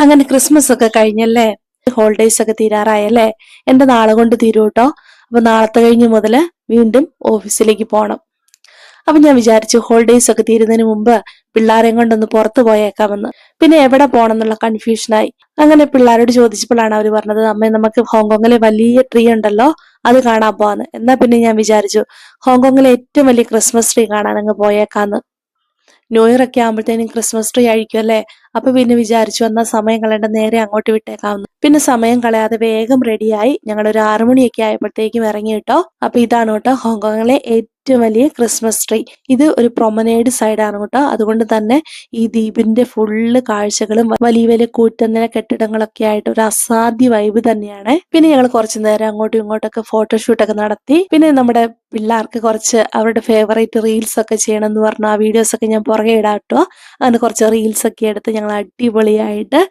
അങ്ങനെ ക്രിസ്മസ് ഒക്കെ കഴിഞ്ഞല്ലേ, ഹോളിഡേയ്സ് ഒക്കെ തീരാറായല്ലേ. എന്റെ നാളെ കൊണ്ട് തീരും കേട്ടോ. അപ്പൊ നാളത്തെ കഴിഞ്ഞ് മുതല് വീണ്ടും ഓഫീസിലേക്ക് പോകണം. അപ്പൊ ഞാൻ വിചാരിച്ചു ഹോളിഡേയ്സ് ഒക്കെ തീരുന്നതിന് മുമ്പ് പിള്ളേരെയും കൊണ്ടൊന്ന് പുറത്തു പോയേക്കാമെന്ന്. പിന്നെ എവിടെ പോകണം എന്നുള്ള കൺഫ്യൂഷനായി. അങ്ങനെ പിള്ളേരോട് ചോദിച്ചപ്പോഴാണ് അവർ പറഞ്ഞത്, അമ്മേ നമുക്ക് ഹോങ്കോങ്ങിലെ വലിയ ട്രീ ഉണ്ടല്ലോ അത് കാണാൻ പോവാന്ന്. എന്നാ പിന്നെ ഞാൻ വിചാരിച്ചു ഹോങ്കോങ്ങിലെ ഏറ്റവും വലിയ ക്രിസ്മസ് ട്രീ കാണാൻ അങ്ങ് പോയേക്കാന്ന്. ന്യൂ ഇയർ ഒക്കെ ആകുമ്പോഴത്തേനും ക്രിസ്മസ് ട്രീ അഴിക്കും അല്ലേ. അപ്പൊ പിന്നെ വിചാരിച്ചു എന്നാ സമയം കളയേണ്ട, നേരെ അങ്ങോട്ട് വിട്ടേക്കാവുന്നു. പിന്നെ സമയം കളയാതെ വേഗം റെഡിയായി ഞങ്ങൾ ഒരു 6 മണിയൊക്കെ ആയപ്പോഴത്തേക്കും ഇറങ്ങി കേട്ടോ. അപ്പൊ ഇതാണ് കേട്ടോ ഹോങ്കോങ്ങിലെ ഏറ്റവും വലിയ ക്രിസ്മസ് ട്രീ. ഇത് ഒരു പ്രൊമനേഡ് സൈഡാണ് കേട്ടോ. അതുകൊണ്ട് തന്നെ ഈ ദ്വീപിന്റെ ഫുള്ള് കാഴ്ചകളും വലിയ വലിയ കൂറ്റനില കെട്ടിടങ്ങളൊക്കെ ആയിട്ട് ഒരു അസാധ്യ വൈബ് തന്നെയാണ്. പിന്നെ ഞങ്ങൾ കുറച്ചു നേരം അങ്ങോട്ടും ഇങ്ങോട്ടൊക്കെ ഫോട്ടോഷൂട്ടൊക്കെ നടത്തി. പിന്നെ നമ്മുടെ പിള്ളേർക്ക് കുറച്ച് അവരുടെ ഫേവറേറ്റ് റീൽസ് ഒക്കെ ചെയ്യണം എന്ന് പറഞ്ഞു ആ വീഡിയോസ് ഒക്കെ ഞാൻ പുറകെ ഇടാം കേട്ടോ. അങ്ങനെ കുറച്ച് റീൽസ് ഒക്കെ എടുത്ത് ഞങ്ങൾ അടിപൊളിയായിട്ട്